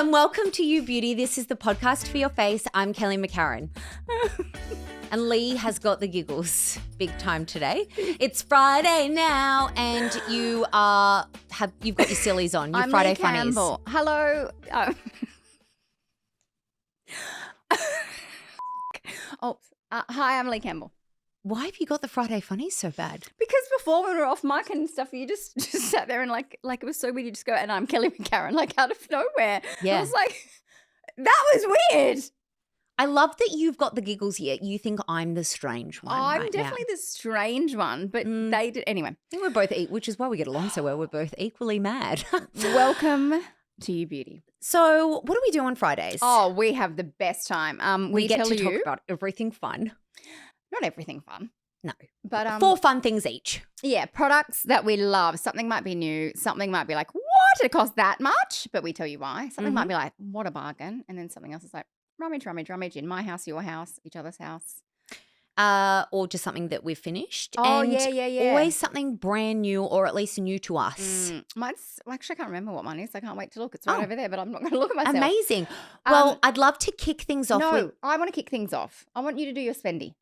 and welcome to You Beauty. This is the podcast for your face. I'm Kelly McCarren. And Leigh has got the giggles big time today. It's Friday now, and you've got your sillies on, your I'm Friday Leigh Campbell. funnies. Hello. Hi, I'm Leigh Campbell. Why have you got the Friday funnies so bad? Because before when we were off mic and stuff, you just sat there and like it was so weird. You just go, and I'm Kelly McCarren, like out of nowhere. Yeah. I was like, that was weird. I love that you've got the giggles here. You think I'm the strange one. I'm right definitely the strange one, but they did anyway. I think we're both, which is why we get along so well. We're both equally mad. Welcome to You Beauty. So, what do we do on Fridays? Oh, we have the best time. we get to talk talk about everything fun. not everything fun. No. But 4 fun things each. yeah, products that we love. Something might be new. Something might be like, what? It costs that much? But we tell you why. Something might be like, what a bargain. And then something else is like, rummage in my house, your house, each other's house. Or just something that we've finished. Oh, and yeah. always something brand new or at least new to us. Mine's, actually, I can't remember what mine is. I can't wait to look. It's right over there, but I'm not going to look at myself. Amazing. Well, I'd love to kick things off with... No, I want to kick things off. I want you to do your Spendey.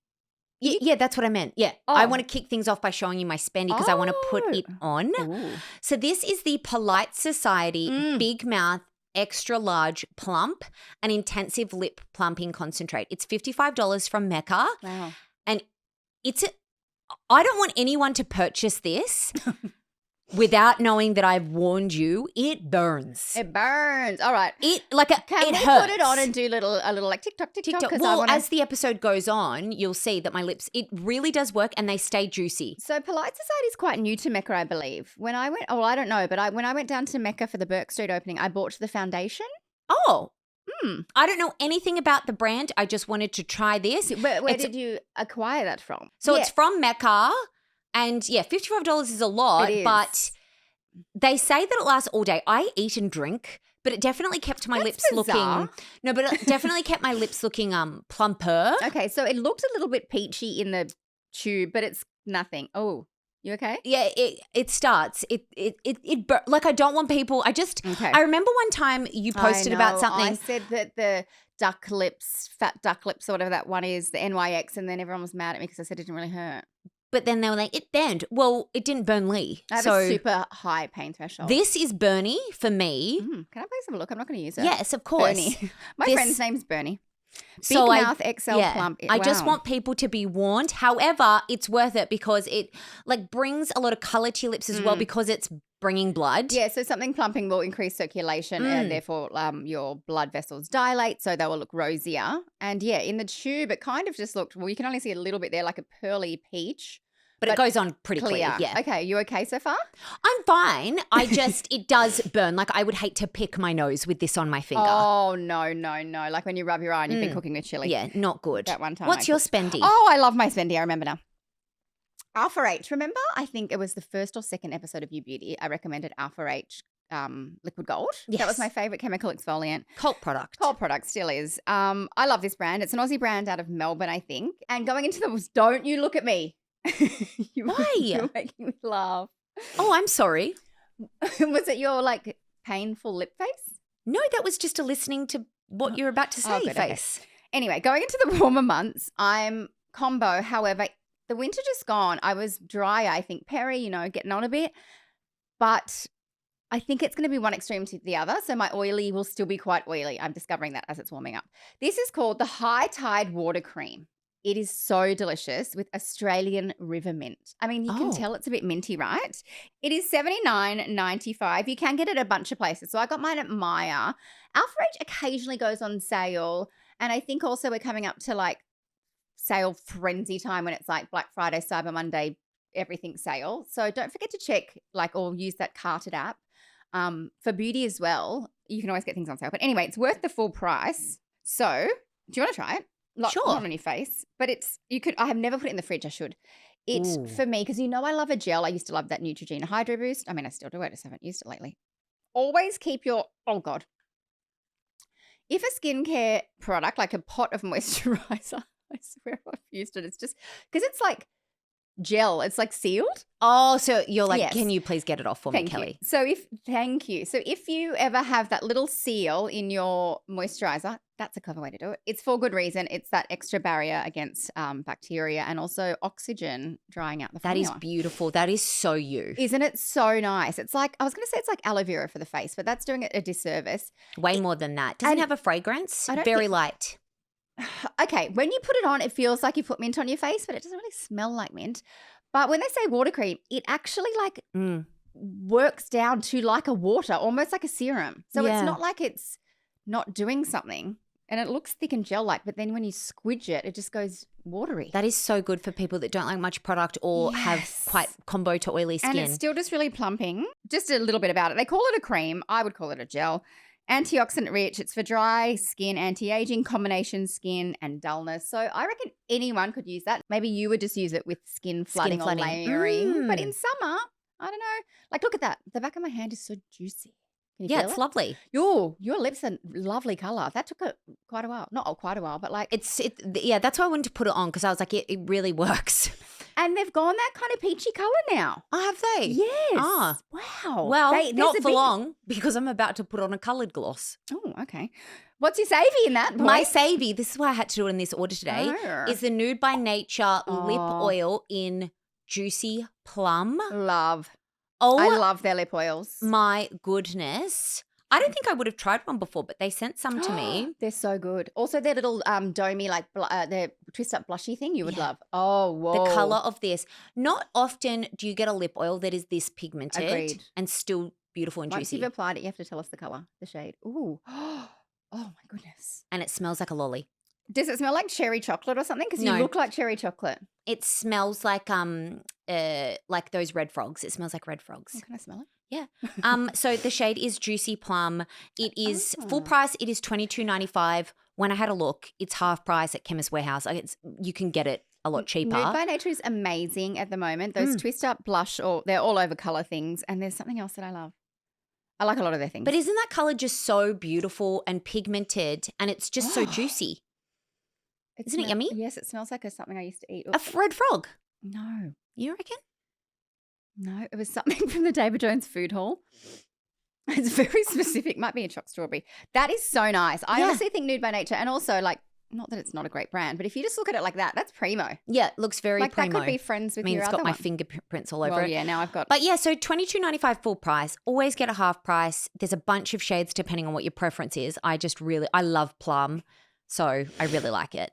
Yeah, that's what I meant. Yeah. Oh. I want to kick things off by showing you my Spendey because I want to put it on. Ooh. So this is the Polite Society Big Mouth Extra Large Plump and Intensive Lip Plumping Concentrate. It's $55 from M.A.C. Wow. And I don't want anyone to purchase this without knowing that I've warned you. It burns. It burns. All right. Can Can we hurts. put it on and do a little like TikTok? Well, as the episode goes on, you'll see that my lips, it really does work and they stay juicy. So Polite Society is quite new to M.A.C, I believe. When I went, I don't know, but when I went down to M.A.C for the Burke Street opening, I bought the foundation. Oh. I don't know anything about the brand. I just wanted to try this. Where did you acquire that from? So it's from M.A.C. And yeah, $55 is a lot, It is. but they say that it lasts all day. I eat and drink, but it definitely kept my lips bizarre. looking. No, but it definitely kept my lips looking plumper. Okay, so it looked a little bit peachy in the tube, but it's nothing. Oh, you okay? Yeah, it starts. Like I don't want people. Okay. I remember one time you posted about something. I said that the fat duck lips, or whatever that one is, the NYX, and then everyone was mad at me because I said it didn't really hurt. But then they were like, it burned. Well, it didn't burn Leigh. I have a super high pain threshold. This is Bernie for me. Can I please have a look? I'm not going to use it. Yes, of course. Bernie. My friend's name's Bernie. Big So mouth XL plump. I just Wow. want people to be warned. However, it's worth it because it like brings a lot of color to your lips as well because it's bringing blood. Yeah, so something plumping will increase circulation and therefore your blood vessels dilate, so they will look rosier. And yeah, in the tube, it kind of just looked, well, you can only see a little bit there, like a pearly peach. But it goes on pretty Clear. clear. Yeah. Okay, you okay so far? I'm fine. It does burn. Like I would hate to pick my nose with this on my finger. Oh, no. Like when you rub your eye and you've been cooking with chili. Yeah, not good. That one time. What's your Spendey? Oh, I love my Spendey. I remember now. Alpha H. Remember? I think it was the first or second episode of You Beauty. I recommended Alpha H Liquid Gold. Yes. That was my favourite chemical exfoliant. Cult product. Cult product still is. I love this brand. It's an Aussie brand out of Melbourne, I think. And going into don't you look at me. Why? You're making me laugh. Oh, I'm sorry. Was it your like painful lip face? No, that was just a listening to what you're about to say good, okay. face. Anyway, going into the warmer months, I'm combo. However, the winter just gone. I was dry, I think, Perry, getting on a bit. But I think it's going to be one extreme to the other. So my oily will still be quite oily. I'm discovering that as it's warming up. This is called the High Tide Water Cream. It is so delicious with Australian river mint. I mean, you can tell it's a bit minty, right? It is $79.95. You can get it at a bunch of places. So I got mine at Maya. Alpha H occasionally goes on sale. And I think also we're coming up to like sale frenzy time when it's like Black Friday, Cyber Monday, everything sale. So don't forget to check or use that Carted app. For beauty as well, you can always get things on sale. But anyway, it's worth the full price. So do you want to try it? Sure. Not on your face, but I have never put it in the fridge. I should. It's for me, because I love a gel. I used to love that Neutrogena Hydro Boost. I mean, I still do. I just haven't used it lately. Always keep your, oh God. If a skincare product, like a pot of moisturiser, I swear I've used it. It's just, because it's like gel. It's like sealed. Oh, so you're like, Yes. can you please get it off for me, Thank you. Kelly? Thank you. So if you ever have that little seal in your moisturiser, that's a clever way to do it. It's for good reason. It's that extra barrier against bacteria and also oxygen drying out the That is formula. beautiful. That is so you. Isn't it so nice? It's like, I was going to say it's like aloe vera for the face, but that's doing it a disservice. Way more than that. Doesn't and have a fragrance. I don't Very think- light. Okay, when you put it on, it feels like you put mint on your face, but it doesn't really smell like mint. But when they say water cream, it actually like works down to like a water, almost like a serum. So Yeah. it's not like it's not doing something. And it looks thick and gel-like, but then when you squidge it, it just goes watery. That is so good for people that don't like much product or have Yes. quite combo to oily skin. And it's still just really plumping. Just a little bit about it. They call it a cream. I would call it a gel. Antioxidant rich. It's for dry skin, anti-aging, combination skin, and dullness. So I reckon anyone could use that. Maybe you would just use it with skin flooding. Or layering. But in summer, I don't know. Like, look at that. The back of my hand is so juicy. Can you Yeah, feel it's it? lovely. Your lips are lovely colour. That took quite a while. Not quite a while, but like. Yeah, that's why I wanted to put it on because I was like, it really works. And they've gone that kind of peachy colour now. Oh, have they? Yes. Ah. Wow. Well, There's not a for big- long because I'm about to put on a coloured gloss. Oh, okay. What's your savey in that, boy? My Savey, this is why I had to do it in this order today, Oh. is the Nude by Nature lip Oh. oil in Juicy Plum. Love. Oh, I love their lip oils. my goodness. I don't think I would have tried one before, but they sent some to me. They're so good. Also, their little domey, like their twist up blushy thing you would Yeah. love. Oh, whoa. The colour of this. Not often do you get a lip oil that is this pigmented Agreed. and still beautiful and Once juicy. you've applied it, you have to tell us the colour, the shade. Ooh. Oh, my goodness. And it smells like a lolly. Does it smell like cherry chocolate or something? Because you No. look like cherry chocolate. It smells like those red frogs. It smells like red frogs. Oh, can I smell it? Yeah. So the shade is Juicy Plum. It is full Ah. price. It is $22.95. When I had a look, it's half price at Chemist Warehouse. You can get it a lot cheaper. Nude by Nature is amazing at the moment. Those twist up blush, or they're all over colour things. And there's something else that I love. I like a lot of their things. But isn't that color just so beautiful and pigmented, and it's just so juicy? Isn't it yummy? Yes, it smells like something I used to eat. A red frog. No. You reckon? No, it was something from the David Jones food hall. It's very specific. Might be a choc strawberry. That is so nice. I Yeah. honestly think Nude by Nature, and also like, not that it's not a great brand, but if you just look at it like that, that's primo. Yeah, it looks very Like primo. that could be friends with I mean, your it's other got my one. fingerprints all over Well, it. yeah, now I've got. But yeah, so $22.95 full price. Always get a half price. There's a bunch of shades depending on what your preference is. I love plum, so I really like it.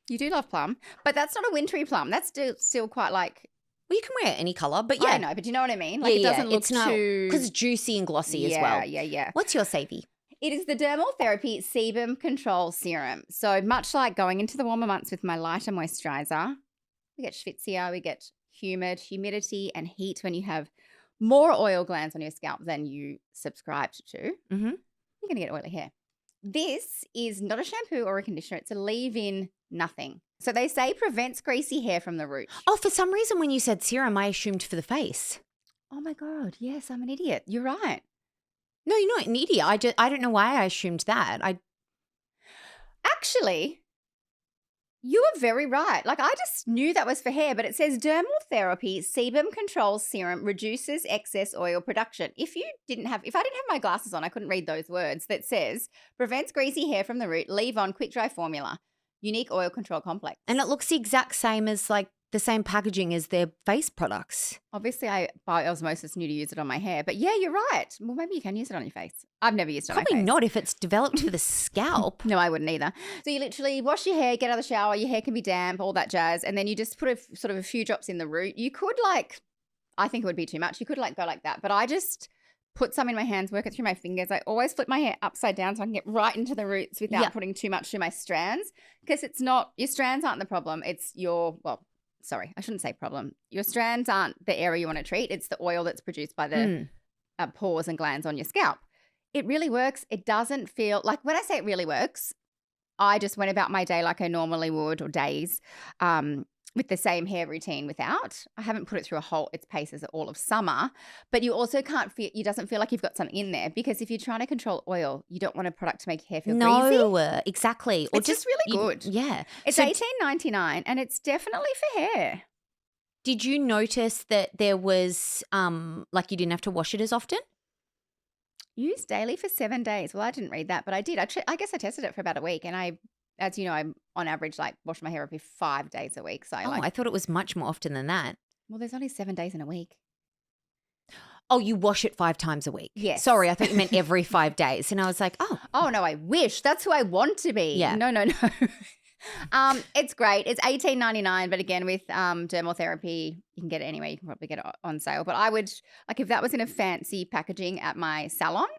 You do love plum, but that's not a wintry plum. That's still quite like. Well, you can wear any color, but Yeah, yeah. I know, but you know what I mean? Like it doesn't look it's not, too. because it's juicy and glossy as well. Yeah. What's your Savey? It is the Dermal Therapy Sebum Control Serum. So much like going into the warmer months with my lighter moisturiser, we get schwitzier, we get humidity and heat when you have more oil glands on your scalp than you subscribed to. Mm-hmm. You're going to get oily hair. This is not a shampoo or a conditioner. It's a leave-in nothing. So they say prevents greasy hair from the root. Oh, for some reason when you said serum, I assumed for the face. Oh my God. Yes, I'm an idiot. You're right. No, you're not an idiot. I don't know why I assumed that. Actually, you are very right. Like I just knew that was for hair, but it says Dermal Therapy Sebum Control Serum reduces excess oil production. If I didn't have my glasses on, I couldn't read those words. That says prevents greasy hair from the root, leave on quick dry formula, unique oil control complex. And it looks the exact same as like the same packaging as their face products. Obviously, I by osmosis knew to use it on my hair, but yeah, you're right. Well, maybe you can use it on your face. I've never used it on my Probably face. not if it's developed for the scalp. No, I wouldn't either. So you literally wash your hair, get out of the shower, your hair can be damp, all that jazz, and then you just put a few drops in the root. You could I think it would be too much. You could go like that, but I just put some in my hands, work it through my fingers. I always flip my hair upside down so I can get right into the roots without putting too much through my strands, because it's not, your strands aren't the problem. It's sorry, I shouldn't say problem. Your strands aren't the area you want to treat. It's the oil that's produced by the pores and glands on your scalp. It really works. It doesn't feel like, when I say it really works, I just went about my day like I normally would, or days, with the same hair routine without. I haven't put it through its paces all of summer, but you also it doesn't feel like you've got something in there, because if you're trying to control oil, you don't want a product to make your hair feel greasy. No, exactly. Or It's just really good. Yeah. It's $18.99 and it's definitely for hair. Did you notice that there was like you didn't have to wash it as often? Use daily for 7 days. Well, I didn't read that, but I did. I guess I tested it for about a week, and I, as you know, I'm on average like wash my hair every 5 days a week. So I thought it was much more often than that. Well, there's only 7 days in a week. Oh, you wash it 5 times a week? Yes. Sorry, I thought you meant every 5 days. And I was like, oh. Oh, no, I wish. That's who I want to be. Yeah. No. It's great. It's $18.99, but again, with dermal therapy, you can get it anywhere. You can probably get it on sale. But I would, like, if that was in a fancy packaging at my salon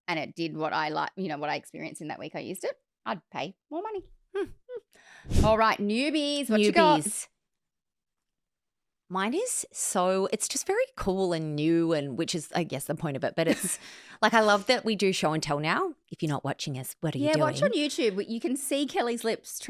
and it did what I like, what I experienced in that week I used it, I'd pay more money. All right, newbies. What you got? Mine is it's just very cool and new, and which is, I guess, the point of it. But it's like, I love that we do show and tell now. If you're not watching us, what are you doing? Yeah, watch on YouTube. You can see Kelly's lips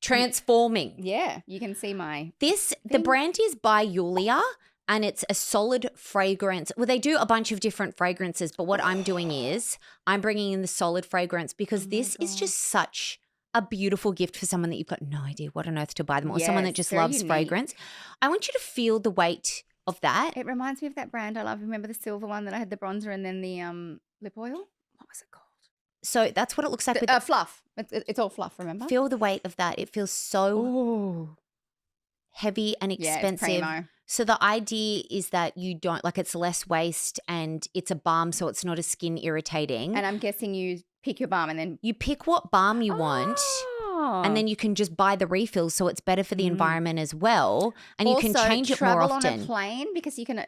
transforming. Yeah, you can see the brand is by Joulia, and it's a solid fragrance. Well, they do a bunch of different fragrances, but what I'm doing is I'm bringing in the solid fragrance because this is just such a beautiful gift for someone that you've got no idea what on earth to buy them, or someone that just loves unique fragrance. I want you to feel the weight of that. It reminds me of that brand I love. Remember the silver one that I had the bronzer and then the lip oil? What was it called? So that's what it looks like. Fluff. It's all fluff, remember? Feel the weight of that. It feels so heavy and expensive. Yeah, so the idea is that you don't, like, it's less waste and it's a balm, so it's not as skin irritating. And I'm guessing you pick your balm and then you pick what balm you want, and then you can just buy the refills, so it's better for the environment as well, and also, you can change it more often. Travel on a plane because you can,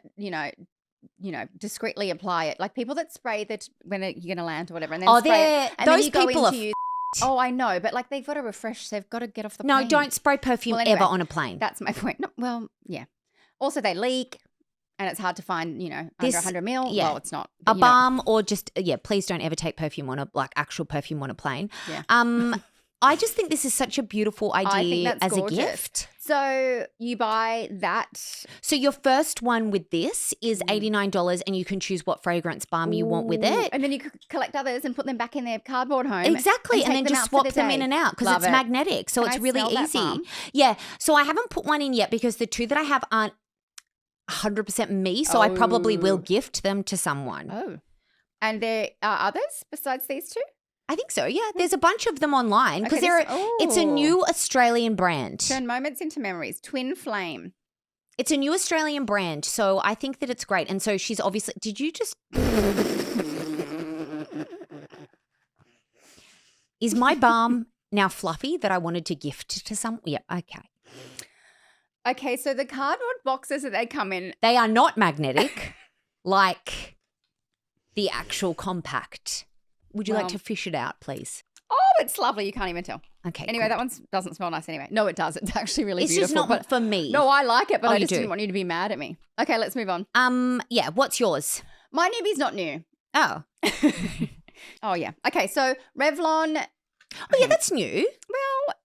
discreetly apply it. Like people that spray that when you're going to land or whatever, and then spray it, and those then you go people into use. Oh, I know, but like they've got to refresh. They've got to get off the plane. No, don't spray perfume ever on a plane. That's my point. No, well, yeah. Also, they leak. And it's hard to find, under 100 ml. Yeah. Well, it's not. A balm or just, please don't ever take perfume on actual perfume on a plane. Yeah. I just think this is such a beautiful idea as gorgeous. A gift. So you buy that. So your first one with this is $89, and you can choose what fragrance balm you want with it. And then you could collect others and put them back in their cardboard home. Exactly. And then just swap them in and out because it's magnetic. So it's really easy. Yeah. So I haven't put one in yet because the two that I have aren't 100% me, so I probably will gift them to someone. Oh. And there are others besides these two? I think so, yeah. There's a bunch of them online because it's a new Australian brand. Turn moments into memories. Twin Flame. It's a new Australian brand, so I think that it's great. And so she's obviously – did you just – is my balm now fluffy that I wanted to gift to someone? Yeah, okay. Okay, so the cardboard boxes that they come in. They are not magnetic like the actual compact. Would you like to fish it out, please? Oh, it's lovely. You can't even tell. Okay. Anyway, that one doesn't smell nice anyway. No, it does. It's actually really beautiful. It's just not for me. No, I like it, but I just didn't want you to be mad at me. Okay, let's move on. Yeah, what's yours? My newbie's not new. Oh. Oh, yeah. Okay, so Revlon. Oh, yeah, that's new. Well,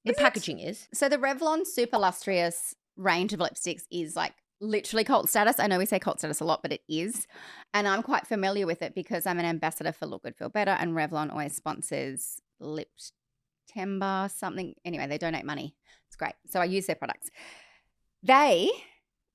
the packaging is. So the Revlon Super Lustrous range of lipsticks is like literally cult status. I know we say cult status a lot, but it is. And I'm quite familiar with it because I'm an ambassador for Look Good, Feel Better, and Revlon always sponsors Liptember something. Anyway, they donate money. It's great. So I use their products. They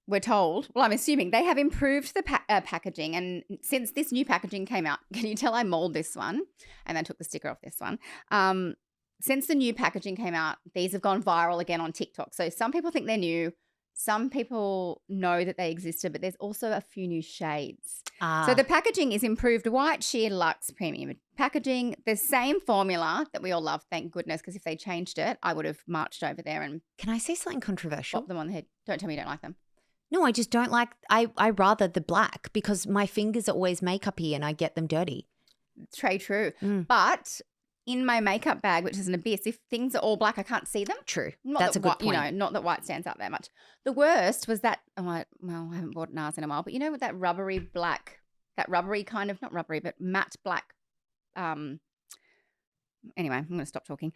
were told, well, I'm assuming they have improved the packaging. And since this new packaging came out, can you tell I mold this one? And then took the sticker off this one. Since the new packaging came out, these have gone viral again on TikTok. So some people think they're new. Some people know that they existed, but there's also a few new shades. So the packaging is improved white sheer luxe premium packaging. The same formula that we all love, thank goodness, because if they changed it, I would have marched over there and Can I say something controversial? pop them on the head. Don't tell me you don't like them. No, I just don't like I rather the black because my fingers are always makeup-y and I get them dirty. True. But in my makeup bag, which is an abyss, if things are all black, I can't see them. True. That's a good point. Not that white stands out that much. The worst was that, I haven't bought NARS in a while, but with that rubbery black, that rubbery kind of, not rubbery, but matte black. Anyway, I'm going to stop talking.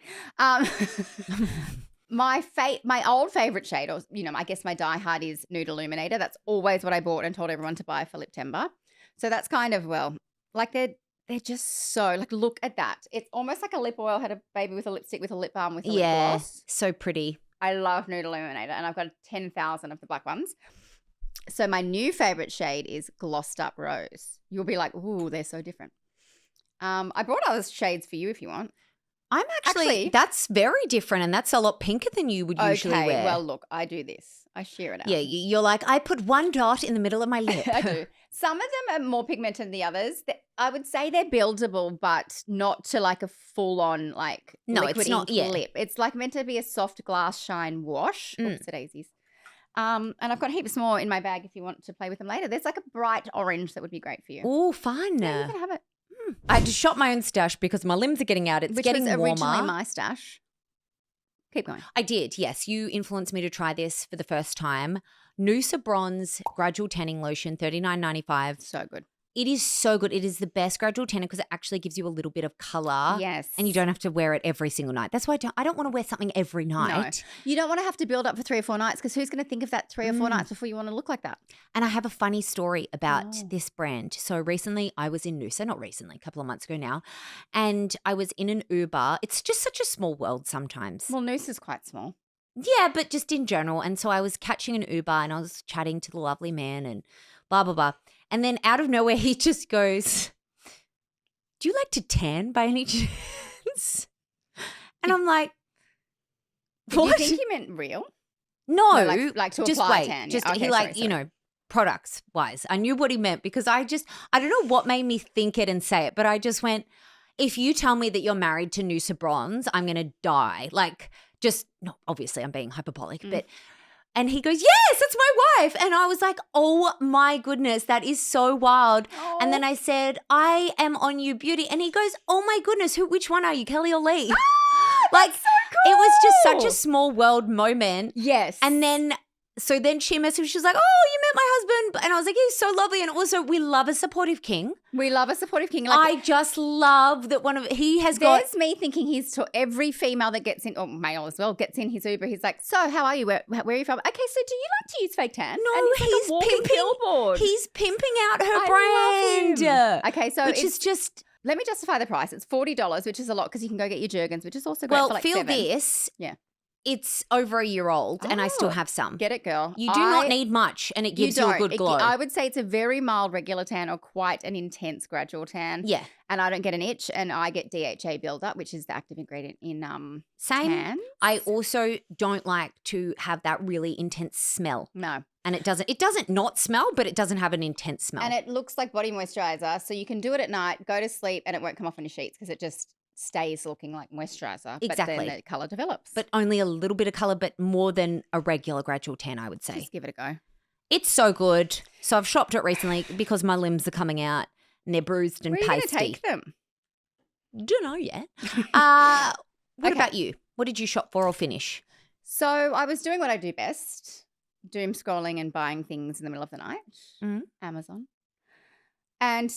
My old favorite shade, or, I guess my diehard is Nude Illuminator. That's always what I bought and told everyone to buy for Liptember. So that's kind of, like they're just so, like, look at that. It's almost like a lip oil had a baby with a lipstick with a lip balm with a lip gloss. So pretty. I love Nude Illuminator, and I've got 10,000 of the black ones. So my new favorite shade is Glossed Up Rose. You'll be like, ooh, they're so different. I brought other shades for you if you want. I'm actually that's very different, and that's a lot pinker than you would usually wear. Okay, well, look, I do this. I sheer it out. Yeah, you're like, I put one dot in the middle of my lip. I do. Some of them are more pigmented than the others. I would say they're buildable, but not to like a full-on like liquid ink lip. It's like meant to be a soft glass shine wash. Oops, daisies. And I've got heaps more in my bag if you want to play with them later. There's like a bright orange that would be great for you. Oh, fun. Yeah, you can have it. I had to shop my own stash because my limbs are getting out. It's getting warmer. Which was originally my stash. Keep going. I did, yes. You influenced me to try this for the first time. Noosa Bronze Gradual Tanning Lotion, $39.95. So good. It is so good. It is the best gradual tanner because it actually gives you a little bit of colour. Yes. And you don't have to wear it every single night. That's why I don't want to wear something every night. No. You don't want to have to build up for 3 or 4 nights because who's going to think of that 3 or 4 nights before you want to look like that? And I have a funny story about this brand. So recently I was in Noosa, not recently, a couple of months ago now, and I was in an Uber. It's just such a small world sometimes. Well, Noosa's quite small. Yeah, but just in general. And so I was catching an Uber and I was chatting to the lovely man and blah, blah, blah. And then out of nowhere, he just goes, do you like to tan by any chance? And I'm like, what? Do you think he meant real? No. Like to just apply wait. tan. Just, yeah. Okay, he like, sorry. you know, products wise. I knew what he meant because I don't know what made me think it and say it, but I just went, if you tell me that you're married to Noosa Bronze, I'm going to die. Like just, no, obviously I'm being hyperbolic, but. And he goes, yes, it's my wife. And I was like, oh my goodness, that is so wild. Oh. And then I said, I am on You Beauty. And he goes, oh my goodness, which one are you, Kelly or Leigh? Like, so cool. It was just such a small world moment. Yes. And then, so then she messaged, she's like, oh, you met my husband. And I was like, he's so lovely. And also we love a supportive king. We love a supportive king. Like, I just love that he has got. There's me thinking he's to every female that gets in, or male as well, gets in his Uber. He's like, so how are you? Where are you from? Okay, so do you like to use fake tan? No, he's like pimping. Billboard. He's pimping out her brand. Love him. Okay, so which is just. Let me justify the price. It's $40, which is a lot because you can go get your Jergens, which is also great for like feel $7. this. Yeah. It's over a year old and I still have some. Get it, girl. You do not need much and it gives you a good glow. I would say it's a very mild regular tan or quite an intense gradual tan. Yeah. And I don't get an itch and I get DHA buildup, which is the active ingredient in Same. tans. I also don't like to have that really intense smell. No. And it doesn't not smell, but it doesn't have an intense smell. And it looks like body moisturizer. So you can do it at night, go to sleep, and it won't come off on your sheets because it just stays looking like moisturizer. Exactly. But then the colour develops. But only a little bit of colour, but more than a regular gradual tan, I would say. Just give it a go. It's so good. So I've shopped it recently because my limbs are coming out and they're bruised and pasty. Where are you going to take them? Don't know yet. What about you? What did you shop for or finish? So I was doing what I do best, doom scrolling and buying things in the middle of the night, Amazon. And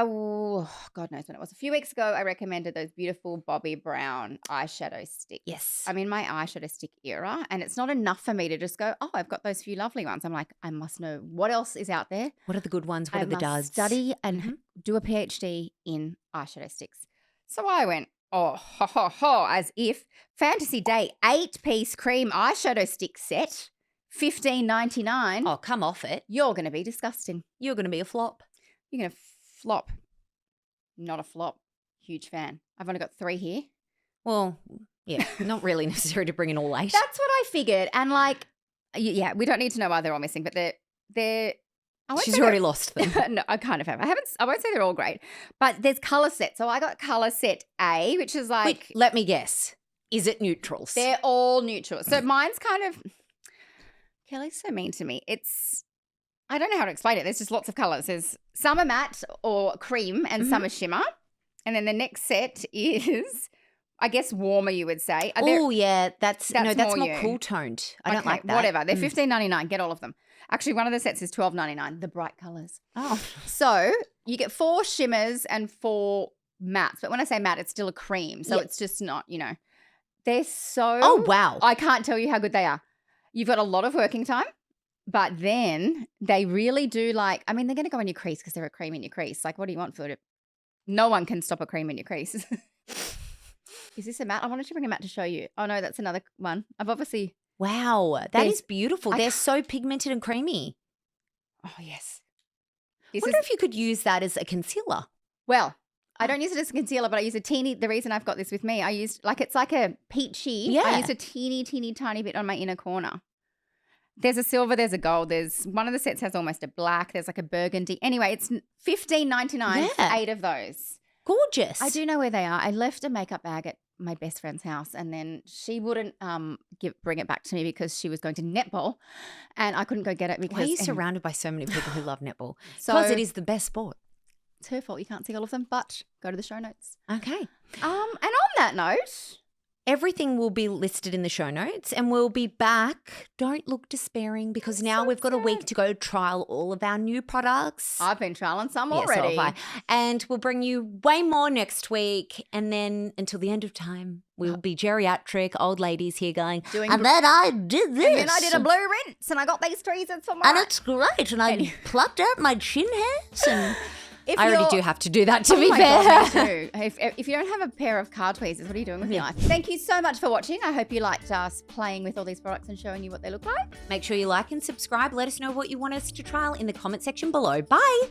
oh, God knows when it was. A few weeks ago, I recommended those beautiful Bobbi Brown eyeshadow sticks. Yes. I'm in my eyeshadow stick era, and it's not enough for me to just go, oh, I've got those few lovely ones. I'm like, I must know what else is out there. What are the good ones? What are the duds? I must study and do a PhD in eyeshadow sticks. So I went, oh, ho, ho, ho, as if Fantasy Day 8-piece cream eyeshadow stick set, $15.99. Oh, come off it. You're going to be disgusting. You're going to be a flop. You're going to flop. Not a flop. Huge fan. I've only got 3 here. Well, yeah, not really necessary to bring in all 8. That's what I figured. And like, yeah, we don't need to know why they're all missing, but they're She's already lost them. No, I kind of have. I won't say they're all great, but there's colour set. So I got colour set A, which is like. Wait, let me guess. Is it neutrals? They're all neutrals. So mine's kind of. Kelly's so mean to me. I don't know how to explain it. There's just lots of colours. There's some are matte or cream and some are shimmer. And then the next set is, I guess, warmer, you would say. Oh, yeah. That's more you. cool toned. I don't like that. Whatever. They're $15.99. Get all of them. Actually, one of the sets is $12.99, the bright colours. Oh. So you get 4 shimmers and 4 mattes. But when I say matte, it's still a cream. So it's just not, they're so. Oh, wow. I can't tell you how good they are. You've got a lot of working time. But then they really do they're going to go in your crease because they're a cream in your crease. Like, what do you want for it? No one can stop a cream in your crease. Is this a matte? I wanted to bring a matte to show you. Oh, no, that's another one. I've obviously Wow, that is beautiful. They're so pigmented and creamy. Oh, yes. I wonder if you could use that as a concealer. Well, I don't use it as a concealer, but I use the reason I've got this with me, I used, it's like a peachy. Yeah. I use a teeny tiny bit on my inner corner. There's a silver, there's a gold. There's one of the sets has almost a black. There's like a burgundy. Anyway, it's $15.99 for 8 of those. Gorgeous. I do know where they are. I left a makeup bag at my best friend's house, and then she wouldn't bring it back to me because she was going to netball, and I couldn't go get it because. Why are you surrounded by so many people who love netball? So because it is the best sport. It's her fault. You can't see all of them, but go to the show notes. Okay. And on that note, everything will be listed in the show notes, and we'll be back. Don't look despairing because now we've got a week to go trial all of our new products. I've been trialing some already. So have I. And we'll bring you way more next week. And then until the end of time, we'll be geriatric old ladies here going, and then I did this. And then I did a blue rinse and I got these tweezers for my. And it's great. And I plucked out my chin hairs and... I already do have to do that, to be fair. God, me too. If you don't have a pair of car tweezers, what are you doing with your life? Thank you so much for watching. I hope you liked us playing with all these products and showing you what they look like. Make sure you like and subscribe. Let us know what you want us to trial in the comment section below. Bye.